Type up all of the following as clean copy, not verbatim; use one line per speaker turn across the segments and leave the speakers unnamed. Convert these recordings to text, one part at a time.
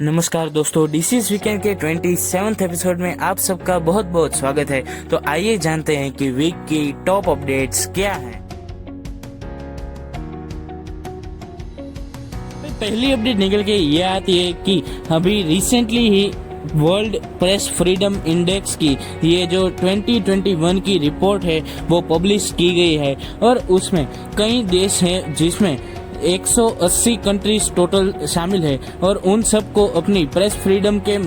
नमस्कार दोस्तों, disease weekend के 27th एपिसोड में आप सबका बहुत बहुत स्वागत है। तो आइए जानते हैं कि वीक की टॉप अपडेट्स क्या हैं। पहली अपडेट निकल के ये आती है कि अभी रिसेंटली ही वर्ल्ड प्रेस फ्रीडम इंडेक्स की ये जो 2021 की रिपोर्ट है वो पब्लिश की गई है और उसमें कई देश हैं जिसमें 180 कंट्रीज टोटल शामिल है और उन सबको अपनी प्रेस फ्रीडम के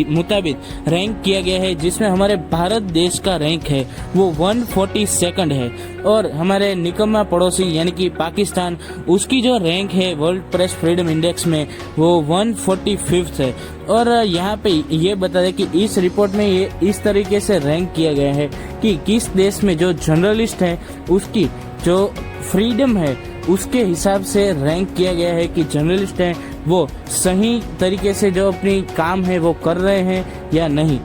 मुताबिक रैंक किया गया है, जिसमें हमारे भारत देश का रैंक है वो 142nd है और हमारे निकम्मा पड़ोसी यानी कि पाकिस्तान, उसकी जो रैंक है वर्ल्ड प्रेस फ्रीडम इंडेक्स में वो 145th है। और यहाँ पे ये बता दें कि इस रिपोर्ट में ये इस तरीके से रैंक किया गया है कि किस देश में जो जर्नलिस्ट है उसकी जो फ्रीडम है उसके हिसाब से रैंक किया गया है कि जर्नलिस्ट हैं वो सही तरीके से जो अपनी काम है वो कर रहे हैं या नहीं।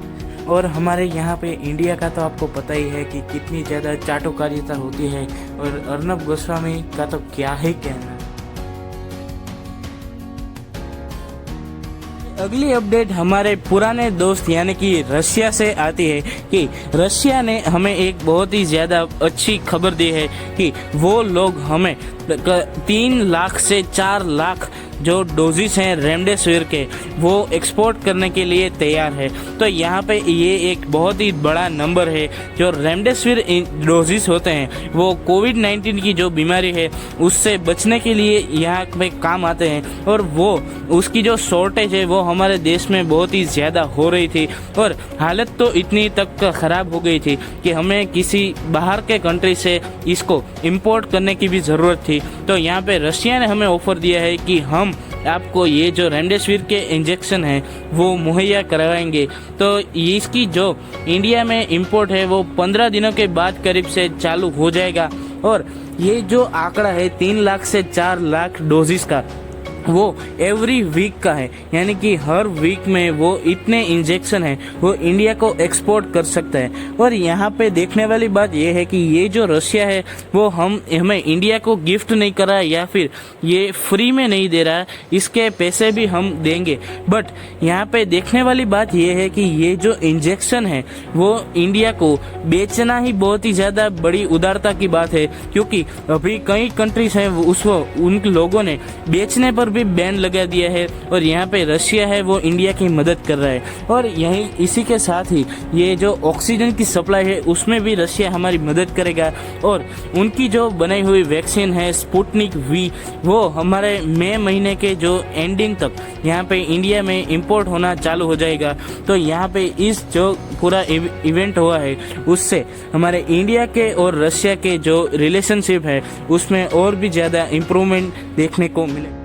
और हमारे यहाँ पे इंडिया का तो आपको पता ही है कि कितनी ज़्यादा चाटुकारिता होती है और अर्नब गोस्वामी का तो क्या ही कहना। अगली अपडेट हमारे पुराने दोस्त यानी कि रशिया से आती है कि रशिया ने हमें एक बहुत ही ज़्यादा अच्छी खबर दी है कि वो लोग हमें 3 लाख से 4 लाख जो डोजेस हैं रेमडेसिविर के वो एक्सपोर्ट करने के लिए तैयार है। तो यहाँ पे ये एक बहुत ही बड़ा नंबर है। जो रेमडेसिविर डोजेस होते हैं वो कोविड-19 की जो बीमारी है उससे बचने के लिए यहाँ पे काम आते हैं और वो उसकी जो शॉर्टेज है वो हमारे देश में बहुत ही ज़्यादा हो रही थी और हालत तो इतनी तक ख़राब हो गई थी कि हमें किसी बाहर के कंट्री से इसको इम्पोर्ट करने की भी ज़रूरत थी। तो यहाँ पे रशिया ने हमें ऑफ़र दिया है कि हम आपको ये जो रेमडेसिविर के इंजेक्शन है वो मुहैया करवाएंगे। तो इसकी जो इंडिया में इंपोर्ट है वो 15 दिनों के बाद करीब से चालू हो जाएगा और ये जो आंकड़ा है 3 लाख से 4 लाख डोजेस का वो एवरी वीक का है, यानी कि हर वीक में वो इतने इंजेक्शन हैं वो इंडिया को एक्सपोर्ट कर सकता है। और यहाँ पे देखने वाली बात ये है कि ये जो रशिया है वो हमें इंडिया को गिफ्ट नहीं कर रहा है या फिर ये फ्री में नहीं दे रहा है, इसके पैसे भी हम देंगे। बट यहाँ पे देखने वाली बात ये है कि ये जो इंजेक्शन है वो इंडिया को बेचना ही बहुत ही ज़्यादा बड़ी उदारता की बात है, क्योंकि अभी कई कंट्रीज हैं उन लोगों ने बेचने पर भी बैन लगा दिया है और यहाँ पे रशिया है वो इंडिया की मदद कर रहा है। और यही इसी के साथ ही ये जो ऑक्सीजन की सप्लाई है उसमें भी रशिया हमारी मदद करेगा और उनकी जो बनाई हुई वैक्सीन है स्पुतनिक वी वो हमारे मई महीने के जो एंडिंग तक यहाँ पे इंडिया में इंपोर्ट होना चालू हो जाएगा। तो यहाँ पे इस जो पूरा इवेंट हुआ है उससे हमारे इंडिया के और रशिया के जो रिलेशनशिप है उसमें और भी ज़्यादा इम्प्रूवमेंट देखने को मिले।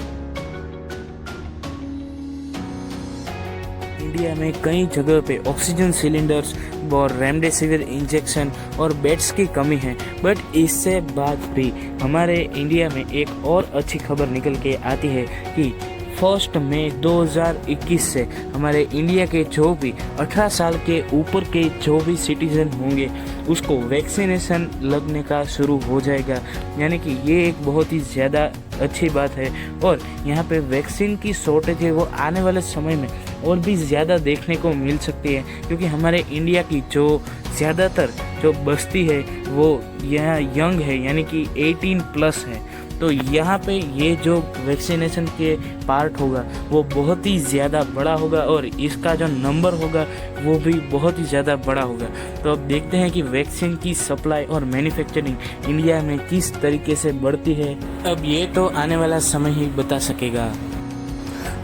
इंडिया में कई जगह पे ऑक्सीजन सिलेंडर्स और रेमडेसिविर इंजेक्शन और बेड्स की कमी है, बट इससे बाद भी हमारे इंडिया में एक और अच्छी खबर निकल के आती है कि 1 मई 2021 से हमारे इंडिया के जो भी 18 साल के ऊपर के जो भी सिटीजन होंगे उसको वैक्सीनेशन लगने का शुरू हो जाएगा। यानी कि ये एक बहुत ही ज़्यादा अच्छी बात है और यहाँ पे वैक्सीन की शॉर्टेज है वो आने वाले समय में और भी ज़्यादा देखने को मिल सकती है, क्योंकि हमारे इंडिया की जो ज़्यादातर जो बस्ती है वो यहाँ यंग है यानी कि 18+ है। तो यहाँ पे ये जो वैक्सीनेशन के पार्ट होगा वो बहुत ही ज़्यादा बड़ा होगा और इसका जो नंबर होगा वो भी बहुत ही ज़्यादा बड़ा होगा। तो अब देखते हैं कि वैक्सीन की सप्लाई और मैन्युफैक्चरिंग इंडिया में किस तरीके से बढ़ती है। अब ये तो आने वाला समय ही बता सकेगा।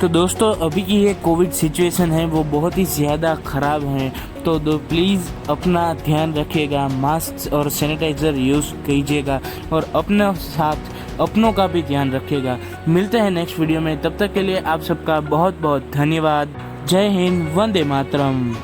तो दोस्तों, अभी की ये कोविड सिचुएशन है वो बहुत ही ज़्यादा ख़राब है, तो प्लीज़ अपना ध्यान रखिएगा, मास्क और सैनिटाइज़र यूज़ कीजिएगा और अपने साथ अपनों का भी ध्यान रखिएगा। मिलते हैं नेक्स्ट वीडियो में, तब तक के लिए आप सबका बहुत बहुत धन्यवाद। जय हिंद, वंदे मातरम।